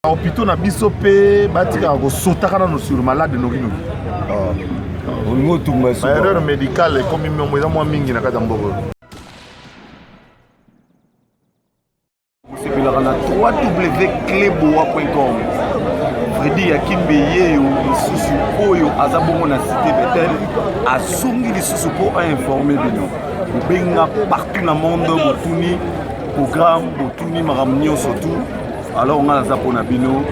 hôpitaux na biso pe batika ko sotaka na sur malade noki noki. Erreur médicale comme moi eza moi mingi na kata mboko. C'est la www.cleboa.com. Freddy Yakimbe yeyo lisusu oyo azabongo na cité Bethel asongi lisusu po a informer bino. Benga partout dans le monde botuni programme botuni maramnio surtout. Alors on a la zapona bino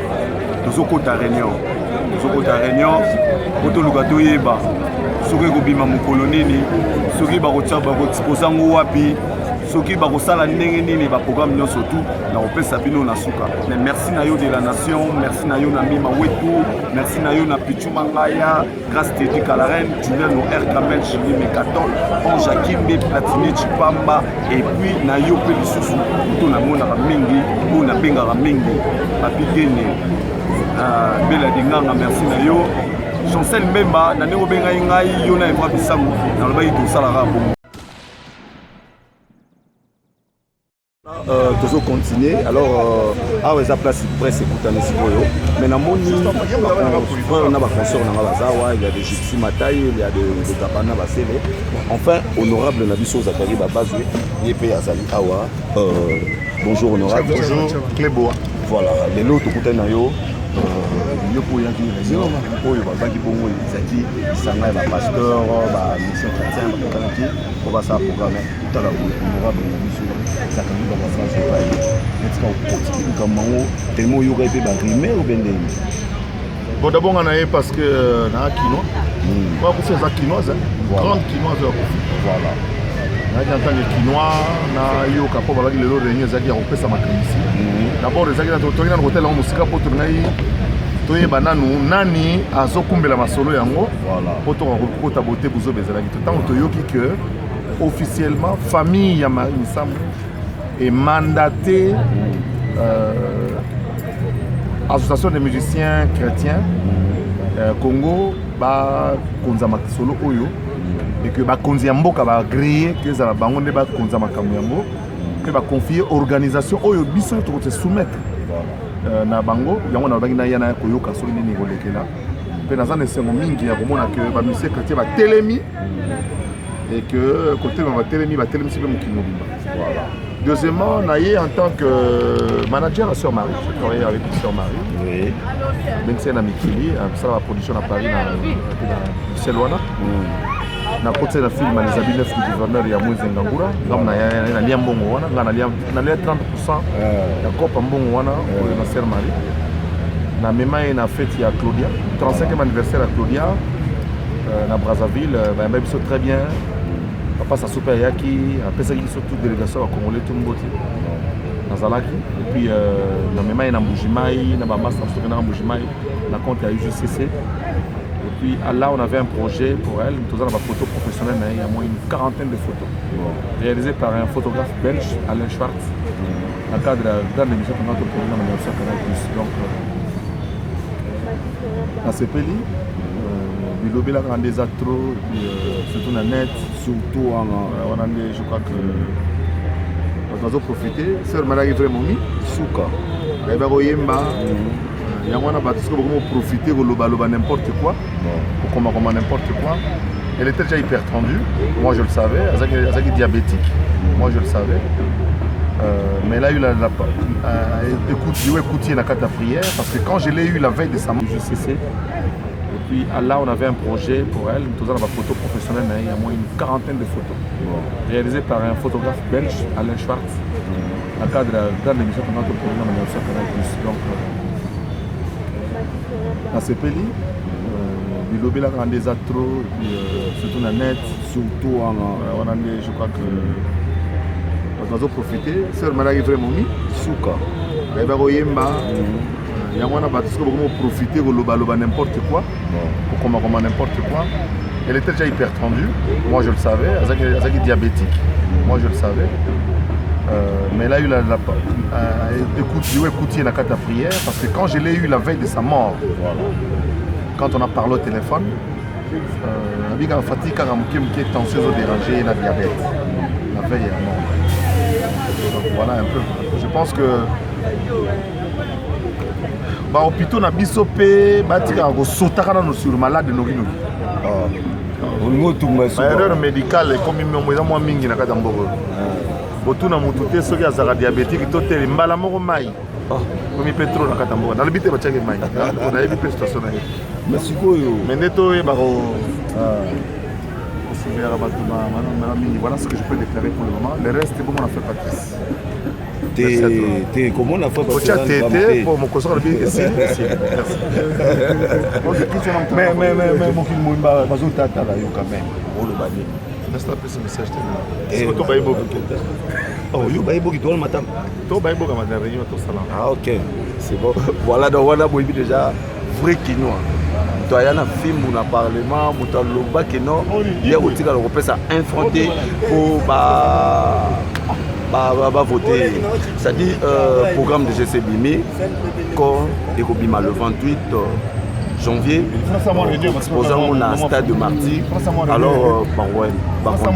tozokota réunion. Tozokota réunion poto lukato yeba. Soki kobima mokolo nini soki bakotsa bakotposa ngo wapi soki bakosala ndenge nini ba programme nyonso tout na opesa bino na suka. Mais merci na yo de la nation, merci na yo na Mima Wetu, merci na yo na Pichu Mangaya, grâce Teddy Kalaren, Julien R Kamel, Julie Mekaton, Ange Akimbe, Platini Chipamba et puis na yo pe lisusu to na mona mingi, ou na benga mingi, papi Dene. Bela dinganga merci na yo. Chancel Memba, na néo benga ngai yo na Evra Bisango, na loba yitu salara bon. Toujours continuer. Alors, à la place presse écoute un Siboyo. Mais dans mon nid, on a des français, on a il y a des gypsy Mataï, il y a des Tabana Basele. Enfin, honorable Nabiso Zakari Babazoué, Yépé Azali Awa. Bonjour, honorable. Bonjour, Cléboa. Voilà, les lots de Koutanayo. Il y a des réunions, il y a des pasteurs, des missions chrétiennes, on va ça programmer tout à l'heure. Honorable Nabiso Zakari Babazoué. Bon, d'abord, on a parce que on a quinoa. On va faire ça quinoise, grande quinoise. Voilà. On a en tant que quinoa, on a eu au capot avec les lots de réunions, on peut ça ici. D'abord, les agents de l'hôtel en Mosika pour tourner. Toye bananu nani azokumbela masolo yango poto ko beauté buzo bezala ki tant toyoki que officiellement famille ya Marisam est mandatée association des musiciens chrétiens Congo ba konza makisolo oyo et que ba konzi mboka ba agréé que za bango ne ba konza makambo yango que ba confier organisation oyo biso to se soumettre na bango yango na bangi na yana koyoka so nini kolekela pe na zane sengo mingi ya komona que ba musicien chrétien ba telemi et que côté ba telemi c'est même qui mobimba. Voilà. Deuxièmement, naïe en tant que manager à Sœur Marie, je travaille avec Sœur Marie. Oui. Ben c'est un ami qui ça la production à Paris dans Selwana. Na côté la film les habits neufs du gouverneur ya Moïse Ngangura, comme na lia mbongo wana, na lia 30% ya kopa mbongo wana na Sœur Marie. Na mema na fête ya Claudia, 35e anniversaire à Claudia na Brazzaville, ben même ça très bien. Papa sa super yaki, après ça qui sont toute délégation à Congolais tout mboti. Nazalaki et puis na mema na Mbujimai, na ba master na Mbujimai, na compte à UGCC. Et puis là on avait un projet pour elle, nous avons des photos professionnelles, il y a moins une quarantaine de photos réalisées par un photographe belge, Alain Schwartz, dans le cadre de l'émission de notre programme de 1940. Donc à CPLI, Bilobi la grande des atros, surtout dans net, surtout on a je crois que on doit profiter. Sœur Marie vraiment mis souka. Elle va yemba. Il y a un bâtisse qui va profiter de n'importe quoi. Comment n'importe quoi. Elle était déjà hyper tendue. Moi je le savais. Elle est diabétique. Moi je le savais. Mais elle a eu écoutez la carte à prière parce que quand je l'ai eu la veille de sa mort, je cessais. Et puis là on avait un projet pour elle, nous avons des photos professionnelles, il y a moins une quarantaine de photos réalisées par un photographe belge, Alain Schwartz, dans le cadre de l'émission de notre programme de 1940. Donc à CPLI, Bilobi la grande des atros, surtout dans net, surtout on a je crois que on doit profiter. Sœur Marie vraiment mis souka. Elle va yemba. Il y a un bâtisse qui va profiter de n'importe quoi. Comment n'importe quoi. Elle était déjà hyper tendue. Moi je le savais. Elle est diabétique. Moi je le savais. Mais elle a eu écoutez la carte à prière parce que quand je l'ai eu la veille de sa mort, quand on a parlé au téléphone, elle a fatigué quand elle tension dérangée et la diabète. La veille est mort. Donc voilà un peu. Je pense que hôpitaux na biso pe batika ko sotaka na sur malade no kino. Erreur médicale comme moi moi mingi na kata mboko. Botuna mutu te soki azaka diabétique to tele mbala moko mai. Comme pétrole na kata mboko. Na libité ba tchake mai. On a eu plus station na. Mais sikoyo. Mais neto e bako voilà ce que je peux déclarer pour le moment. Le reste, c'est bon, on a fait Patrice. Comment on a fait Patrice? Pour mon conseil, merci. Mais mon film, je vais quand même. Laisse un peu ce message. C'est que tu vas y oh, you vas y aller tout le matin. Tu vas y aller à la réunion, tout ça. Ah, ok. C'est bon. Voilà, donc on a déjà vrai quinoa. Tu as un film ou un parlement, tu as le bac et non, il y a aussi ça infronté pour voter. C'est-à-dire programme de GCBIMI, quand il y a le 28 janvier, exposant au stade de Marty, alors on va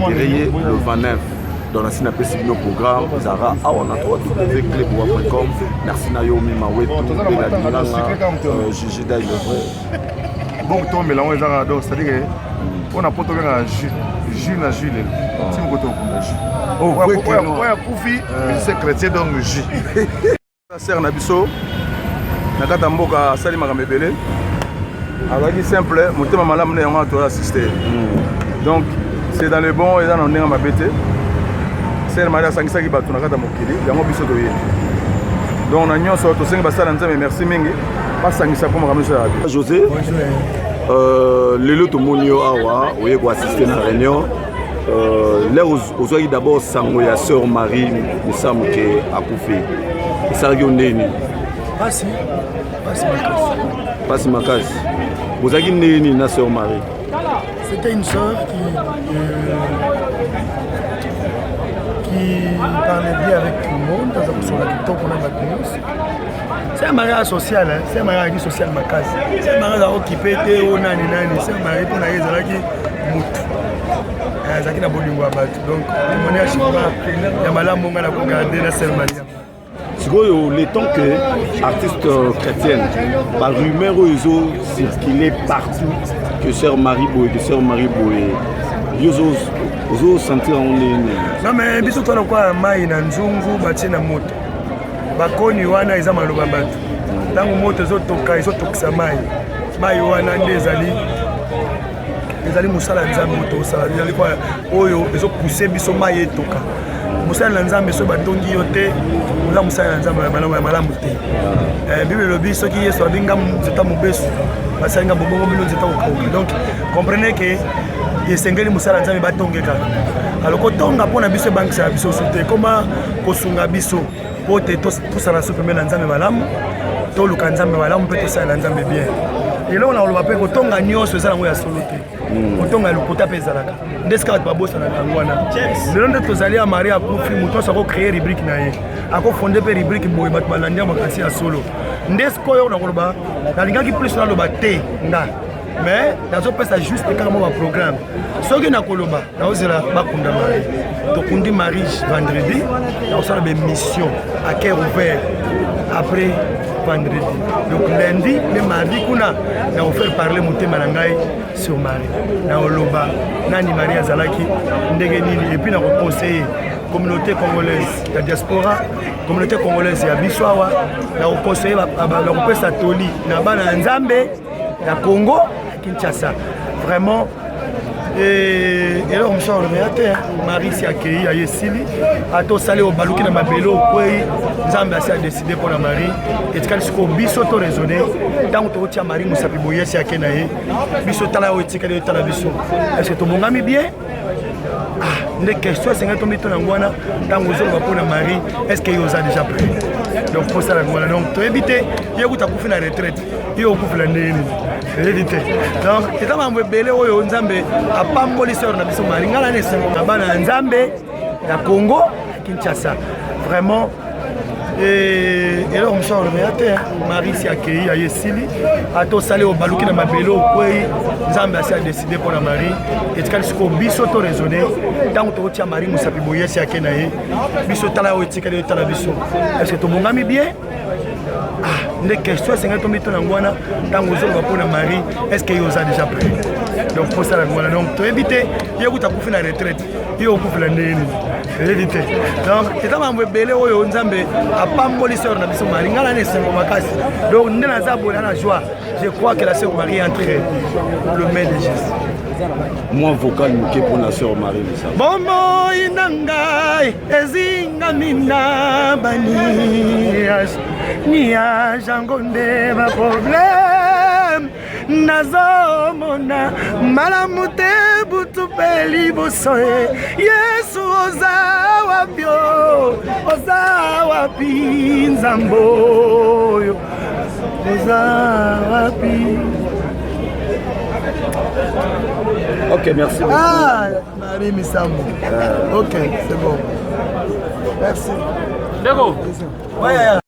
le 29. Dans la synapse de nos programmes, Zara, on a www.cleboa.com, merci Naomi Mawetou, Bela Gigi Daï. Bon, tu mélanges les arabes, c'est-à-dire qu'on a pas de jus na jus. Si vous avez un jus. Oh, oui, c'est chrétien donc jus. Sœur Nabiso, Nakata Mboka Salima Kamebele. Alors, c'est simple, mon thème malam n'est pas à assister. Donc, c'est dans le bon et dans le néant ma bête. C'est Maria Sangisa qui bat tout Nakata Mokili, il y a un biseau de yé. Donc, on a mis un sort de 5 bassales en merci Mingi. José, les lots monio awa, vous avez assisté à la réunion. Là, vous avez d'abord sango ya sœur Marie, il semble qu'elle a coupé. Et ça a été pas si macas. Vous avez dit na sœur Marie. C'était une sœur qui parlait bien avec tout le monde dans un c'est un mariage social, hein? C'est un mariage social macas. C'est un mariage qui peut être nani. C'est un mariage pour les gens qui moutent. Zaki na bolingo abatu. Donc, témoignage il y a malade mon gars pour garder la seule manière. Sikoyo, le temps que artistes chrétiennes, par rumeur ils ont circulé partout que sœur Marie Boye, ils ont senti en ligne. Non mais biso toi quoi mai na nzungu batie na moto. Bakoni wana eza maloba bato. Tango moto ezotokisa mai wana nde ezali musala nzambe moto osala ezali kwa oyo ezopousse biso mai etoka. Musala na nzambe so batongi yo te oza musala na nzambe ya malamu te. Bible elobi soki Yesu abinga nzeta mobesu basalinga bobongo bino nzeta kokauka. Donc comprenez que esengeli musala nzambe batongeka. Alors kotonga mpona biso ebangisa biso sute koma kosunga biso pote tosala so pembe na nzambe malamu toluka nzambe malamu mpe tosala nzambe bien. Eloko na koloba mpe kotonga nyonso eza nango ya solo te. Kotonga lokota mpe ezalaka nde sika bato babosana yango wana. Lelo nde tozali ya Marie akufi moto nyonso akocreye rubrike na ye akofonde mpe rubrike boye bato balandi ya makasi ya solo. Nde sikoyo na koloba nalingaki plus naloba te nga mais nazopesa juste kaka mo baprogramme soki na koloba naozela bakunda Marie tokundi Marie vendredi naosala bémission à cœur ouvert après vendredi. Donc lundi et mardi kuna na offert parler motema na ngai sur Marie na oloba nani Marie azalaki ndenge nini et puis na conseiller communauté congolaise la diaspora communauté congolaise ya biswawa na conseiller ba kopesa toli na bana nzambe ya Congo Kinshasa. Vraiment et alors on sort le médiateur Marie s'est accueillie à Yesili à to salé au baluki na mabelo kwei nzambe a décidé pour la Marie et quand ce ko biso to raisonner tant to tia Marie musapi boye si akena ye biso tala o etika de tala biso est-ce que to bongami bien les questions c'est quand on met en ngwana tant aux autres pour la Marie est-ce que yoza déjà prêt donc pour ça la ngwana donc to éviter yo kuta kufi na retraite yo kufi la nini éviter donc c'est un peu belé oyo nzambe apamboli sœur na biso Marie ngala ne sengo na bana nzambe ya Congo Kinshasa vraiment. Et alors on sort le médiateur Marie s'est accueillie à Yesili à to salé au baluki na mabelo kwei nzambe a décidé pour la Marie et quand ce ko biso to raisonner tant to tia Marie musapi boye si akena ye biso tala o etika de tala biso est-ce que to bongami bien nde question esengai tomito na ngwana ntango ozoloba mpona Marie est ce que yo oza déjà prêt donc posala ngwana donc toyebi te ye kuta kufi na retraite yo okufela ndeni oyebi te donc eza mambo ebele oyo nzambe apamboli sœur na biso Marie ngana na esengo makasi donc nde naza boye na joie je crois que la sœur Marie entre le main de Jésus. Moi vocal muke pour la sœur Marie Missa. Bomo inangai ezinga mina baniage niage angonde ba problème nazomona malamute butu peli bosoe Yesu oza wapi nzamboyo oza wapi. Ok, merci beaucoup. Ah, Marie Missambo. Ok, c'est bon. Merci. D'accord. Ouais.